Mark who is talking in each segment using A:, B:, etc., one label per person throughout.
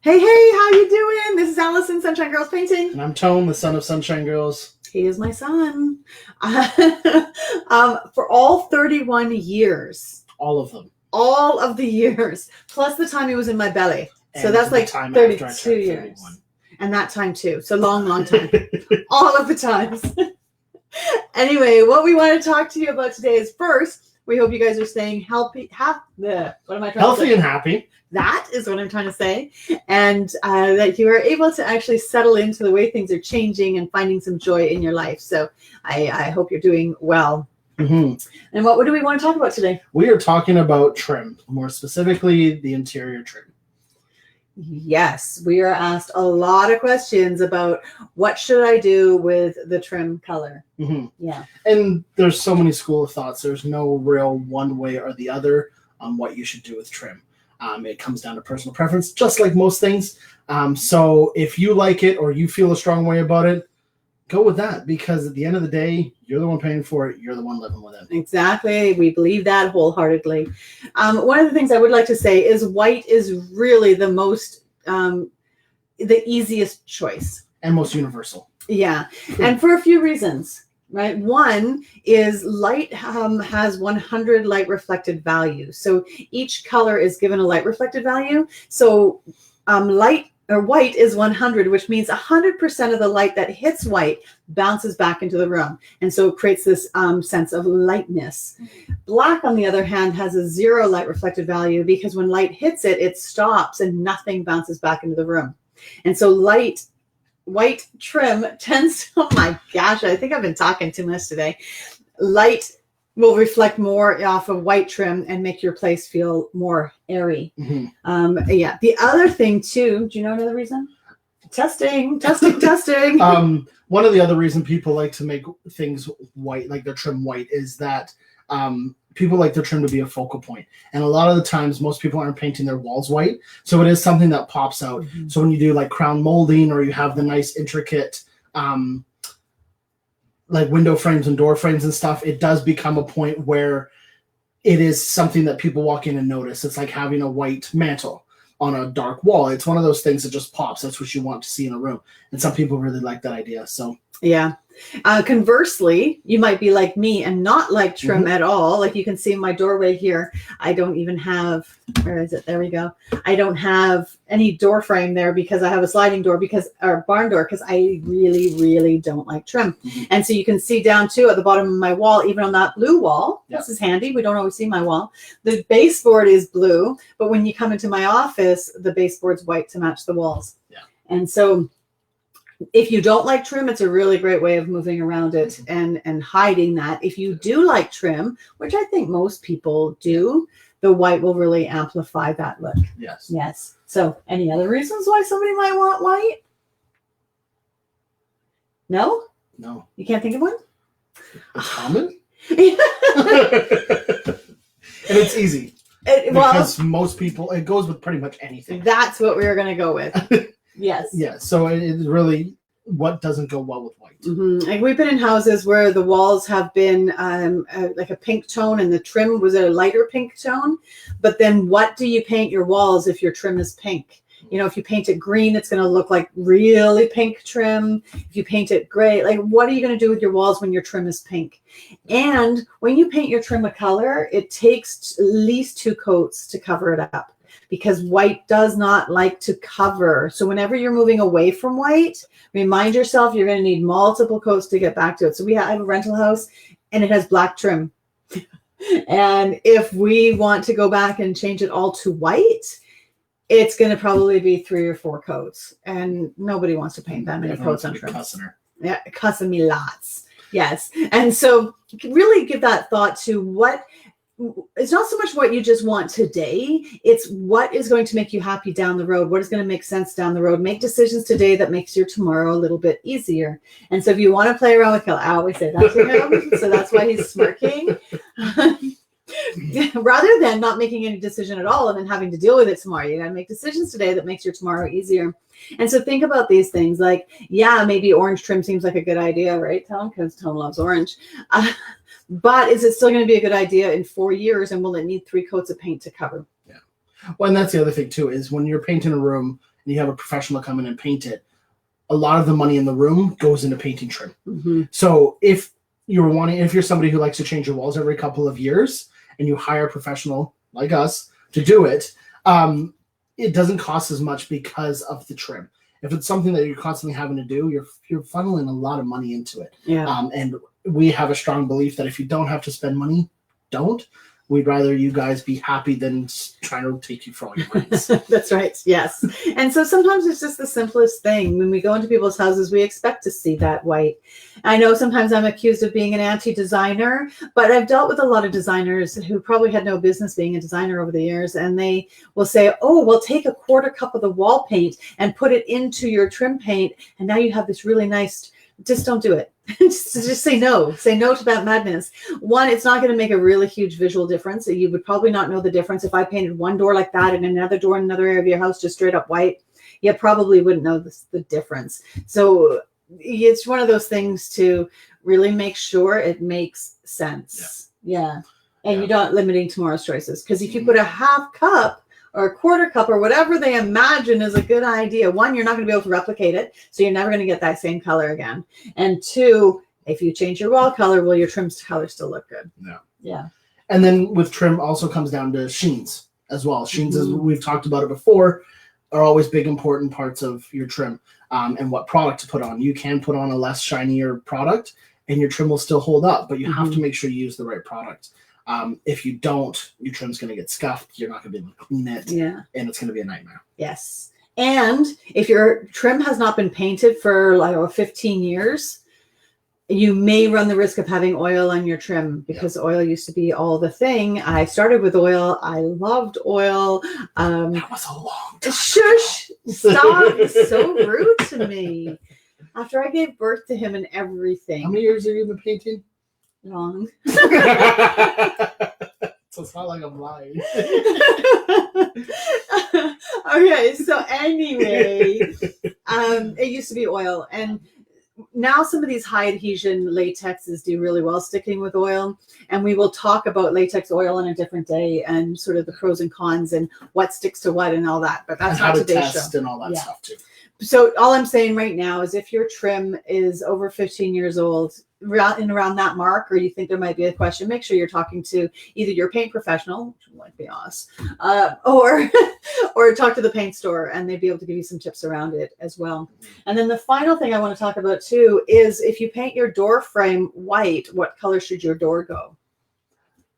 A: Hey, how you doing? This is Allison, Sunshine Girls Painting.
B: And I'm Tone, the son of Sunshine Girls.
A: He is my son. For all 31 years.
B: All of them.
A: All of the years. Plus the time he was in my belly. So
B: And
A: that's like
B: time
A: 32 years.
B: 31.
A: And that time too. So long time. All of the times. Anyway, what we want to talk to you about today is first, we hope you guys are staying healthy.
B: Healthy and happy.
A: That is what I'm trying to say. And that you are able to actually settle into the way things are changing and finding some joy in your life. So I hope you're doing well.
B: Mm-hmm.
A: And what do we want to talk about today?
B: We are talking about trim, more specifically the interior trim.
A: Yes, we are asked a lot of questions about what should I do with the trim color.
B: Mm-hmm.
A: Yeah.
B: And there's so many school of thoughts. There's no real one way or the other on what you should do with trim. It comes down to personal preference, just like most things. So if you like it or you feel a strong way about it, go with that, because at the end of the day, you're the one paying for it. You're the one living with it.
A: Exactly. We believe that wholeheartedly. One of the things I would like to say is white is really the most, the easiest choice.
B: And most universal.
A: Yeah. And for a few reasons. Right. One is light has 100 light reflected values. So each color is given a light reflected value. So white is 100, which means 100% of the light that hits white bounces back into the room. And so it creates this sense of lightness. Black, on the other hand, has a 0 light reflected value because when light hits it, it stops and nothing bounces back into the room. And so white trim tends to, oh my gosh, I think I've been talking too much today. Light will reflect more off of white trim and make your place feel more airy. Mm-hmm. Yeah. The other thing too, do you know another reason? Testing.
B: One of the other reasons people like to make things white, like their trim white, is that people like their trim to be a focal point. And a lot of the times, most people aren't painting their walls white. So it is something that pops out. Mm-hmm. So when you do like crown molding, or you have the nice intricate like window frames and door frames and stuff, it does become a point where it is something that people walk in and notice. It's like having a white mantle on a dark wall. It's one of those things that just pops. That's what you want to see in a room. And some people really like that idea. So
A: yeah. Conversely, you might be like me and not like trim mm-hmm. at all. Like you can see in my doorway here, I don't even have, where is it? There we go. I don't have any door frame there because I have a sliding door or barn door, because I really, really don't like trim. Mm-hmm. And so you can see down too at the bottom of my wall, even on that blue wall, yep. This is handy. We don't always see my wall. The baseboard is blue, but when you come into my office, the baseboard's white to match the walls. Yeah. And so if you don't like trim, it's a really great way of moving around it and hiding that. If you do like trim, which I think most people do, the white will really amplify that look.
B: Yes.
A: Yes. So any other reasons why somebody might want white? No?
B: No.
A: You can't think of one?
B: It's common? And it's easy. Because most people, it goes with pretty much anything.
A: That's what we were going to go with. Yes.
B: Yeah. So it's really what doesn't go well with white.
A: Mm-hmm. Like we've been in houses where the walls have been like a pink tone and the trim was a lighter pink tone. But then what do you paint your walls if your trim is pink? You know, if you paint it green, it's going to look like really pink trim. If you paint it gray, like what are you going to do with your walls when your trim is pink? And when you paint your trim a color, it takes at least 2 coats to cover it up, because white does not like to cover. So whenever you're moving away from white, remind yourself you're going to need multiple coats to get back to it. So I have a rental house and it has black trim. And if we want to go back and change it all to white, it's going to probably be 3 or 4 coats. And nobody wants to paint that many coats on trim. Yeah, cussing me lots. Yes. And so really give that thought to what, it's not so much what you just want today. It's what is going to make you happy down the road. What is going to make sense down the road? Make decisions today that makes your tomorrow a little bit easier. And so if you want to play around with color, I always say that to him. So that's why he's smirking. Rather than not making any decision at all and then having to deal with it tomorrow. You got to make decisions today that makes your tomorrow easier. And so think about these things like, yeah, maybe orange trim seems like a good idea, right, Tom? Because Tom loves orange. But is it still going to be a good idea in 4 years, and will it need 3 coats of paint to cover?
B: Yeah. Well, and that's the other thing too, is when you're painting a room and you have a professional come in and paint it, a lot of the money in the room goes into painting trim.
A: Mm-hmm.
B: So if you're somebody who likes to change your walls every couple of years and you hire a professional like us to do it, it doesn't cost as much because of the trim. If it's something that you're constantly having to do, you're funneling a lot of money into it.
A: Yeah.
B: And we have a strong belief that if you don't have to spend money, don't. We'd rather you guys be happy than trying to take you for all your monies.
A: That's right. Yes. And so sometimes it's just the simplest thing. When we go into people's houses, we expect to see that white. I know sometimes I'm accused of being an anti-designer, but I've dealt with a lot of designers who probably had no business being a designer over the years. And they will say, oh, well, take a quarter cup of the wall paint and put it into your trim paint. And now you have this really nice, just don't do it. just say no to that madness. One, it's not going to make a really huge visual difference. You would probably not know the difference if I painted one door like that and another door in another area of your house just straight up white. You probably wouldn't know the difference. So it's one of those things to really make sure it makes sense. Yeah. And you're not limiting tomorrow's choices, because if you put a half cup or a quarter cup or whatever they imagine is a good idea, one, you're not going to be able to replicate it, so you're never going to get that same color again. And two, if you change your wall color, will your trim color still look good? Yeah.
B: And then with trim also comes down to sheens as well. Sheens, as we've talked about it before, are always big important parts of your trim, and what product to put on. You can put on a less shinier product and your trim will still hold up, but you have to make sure you use the right product. If you don't, your trim's going to get scuffed. You're not going to be able to clean it. And it's going to be a nightmare.
A: Yes. And if your trim has not been painted for like 15 years, you may run the risk of having oil on your trim, because oil used to be all the thing. I started with oil. I loved oil.
B: That was a long time.
A: Shush! Stop! So rude to me. After I gave birth to him and everything.
B: How many years have you been painting?
A: Long.
B: So it's not like I'm lying.
A: Okay, so anyway, it used to be oil, and now some of these high adhesion latexes do really well sticking with oil, and we will talk about latex oil on a different day and sort of the pros and cons and what sticks to what and all that. But that's
B: not
A: not today's
B: test
A: show.
B: And all that stuff too.
A: So all I'm saying right now is, if your trim is over 15 years old, around that mark, or you think there might be a question, make sure you're talking to either your paint professional, which might be us, or talk to the paint store, and they'd be able to give you some tips around it as well. And then the final thing I want to talk about too is, if you paint your door frame white, what color should your door go?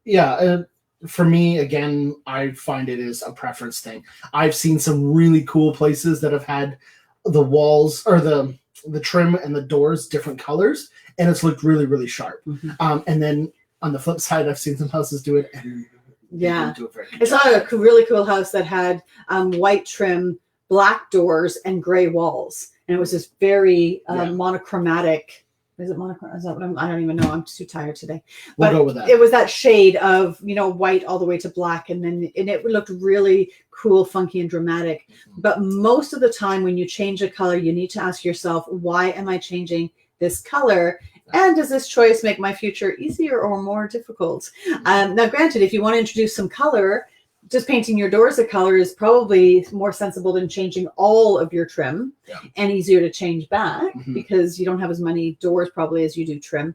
B: Yeah. For me, again, I find it is a preference thing. I've seen some really cool places that have had the walls or the trim and the doors different colors, and it's looked really, really sharp. And then on the flip side, I've seen some houses do it, and do it very good.
A: I saw a really cool house that had white trim, black doors, and gray walls, and it was this very monochromatic. Is it monochromatic? Is that what I don't even know. I'm too tired today.
B: We'll
A: but
B: go with that.
A: It was that shade of, white all the way to black, and it looked really cool, funky, and dramatic. But most of the time when you change a color, you need to ask yourself, why am I changing this color? And does this choice make my future easier or more difficult? Now, granted, if you want to introduce some color, just painting your doors a color is probably more sensible than changing all of your trim, and easier to change back, because you don't have as many doors probably as you do trim.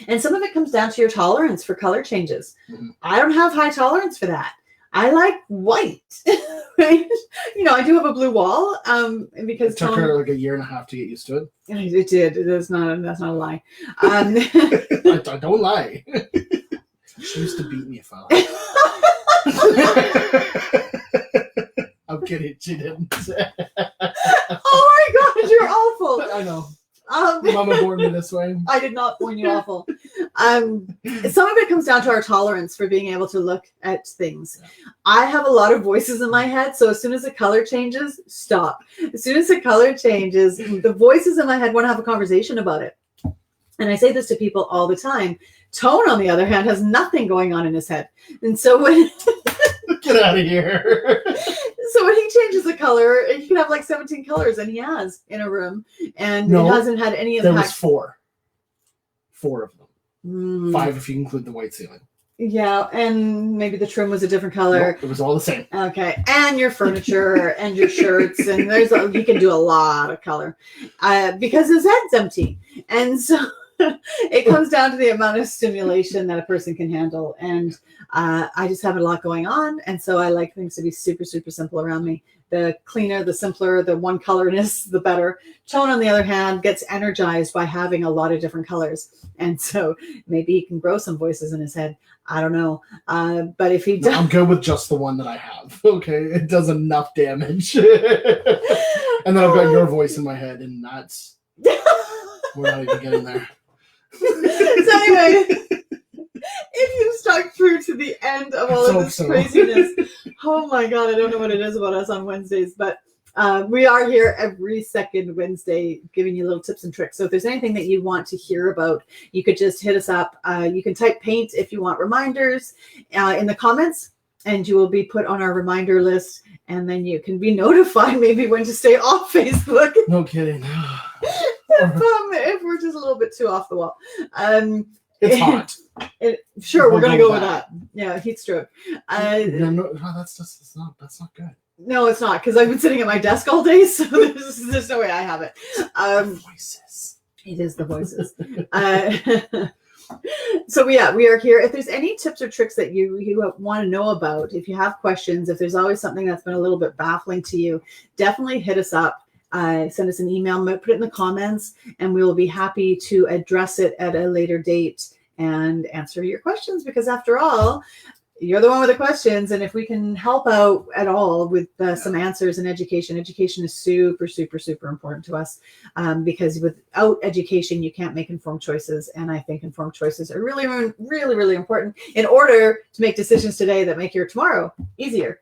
A: And some of it comes down to your tolerance for color changes. I don't have high tolerance for that. I like white, right? I do have a blue wall, because
B: it took her like a year and a half to get used to it.
A: It did. That's not a lie.
B: I don't lie. She used to beat me if I lied. I'm kidding. She didn't.
A: Oh my God, you're awful.
B: I know. Mama born me this way.
A: I did not born you awful. Some of it comes down to our tolerance for being able to look at things. I have a lot of voices in my head, so as soon as the color changes, stop. As soon as the color changes, the voices in my head want to have a conversation about it. And I say this to people all the time. Tone, on the other hand, has nothing going on in his head. And so when...
B: Get out of here.
A: So when he changes the color, he can have like 17 colors, and he has in a room. And it hasn't had any impact.
B: There was four. 4 of them. 5 if you include the white ceiling.
A: Yeah, and maybe the trim was a different color.
B: Nope, it was all the same.
A: Okay, and your furniture and your shirts, and you can do a lot of color because his head's empty, and so it comes down to the amount of stimulation that a person can handle. And I just have a lot going on, and so I like things to be super, super simple around me. The cleaner, the simpler, the one colorness, the better. Tone, on the other hand, gets energized by having a lot of different colors, and so maybe he can grow some voices in his head. I don't know. But if he does,
B: I'm good with just the one that I have. Okay, it does enough damage. And then I've got your voice in my head, and that's we're not even getting there.
A: So anyway, if you stuck through to the end of all of this craziness, oh my God, I don't know what it is about us on Wednesdays, but we are here every second Wednesday giving you little tips and tricks. So if there's anything that you want to hear about, you could just hit us up. You can type paint if you want reminders in the comments, and you will be put on our reminder list, and then you can be notified maybe when to stay off Facebook.
B: No kidding.
A: If we're just a little bit too off the wall.
B: It's hot.
A: Sure, we're gonna go with that. Yeah, heat stroke.
B: No, that's not good.
A: No, it's not, because I've been sitting at my desk all day, so there's no way I have it.
B: Voices.
A: It is the voices. So yeah, we are here. If there's any tips or tricks that you want to know about, if you have questions, if there's always something that's been a little bit baffling to you, definitely hit us up. Send us an email, put it in the comments, and we will be happy to address it at a later date and answer your questions, because after all, you're the one with the questions, and if we can help out at all with some answers in education is super, super, super important to us, because without education, you can't make informed choices, and I think informed choices are really, really, really important in order to make decisions today that make your tomorrow easier.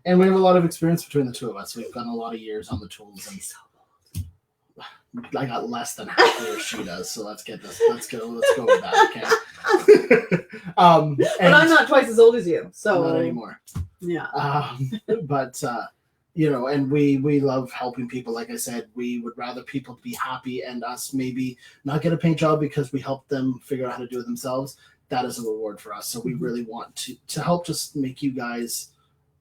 B: And we have a lot of experience between the two of us. We've got a lot of years on the tools, and I got less than half the years she does. So let's go with that. Okay.
A: But I'm not twice as old as you, so
B: not anymore.
A: Yeah.
B: But and we love helping people. Like I said, we would rather people be happy and us maybe not get a paint job because we help them figure out how to do it themselves. That is a reward for us. So we really want to help just make you guys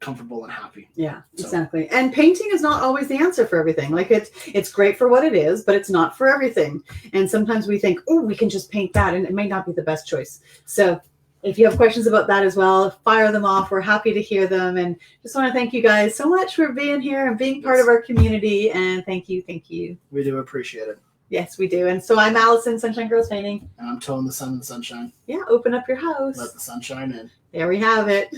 B: comfortable and happy.
A: Yeah, exactly. And painting is not always the answer for everything. Like it's great for what it is, but it's not for everything. And sometimes we think, oh, we can just paint that, and it may not be the best choice. So if you have questions about that as well, fire them off. We're happy to hear them. And just want to thank you guys so much for being here and being part of our community. And thank you.
B: We do appreciate it.
A: Yes, we do. And so I'm Allison, Sunshine Girls Painting.
B: And I'm Tone, the Sun and the Sunshine.
A: Yeah, open up your house.
B: Let the sunshine in.
A: There we have it.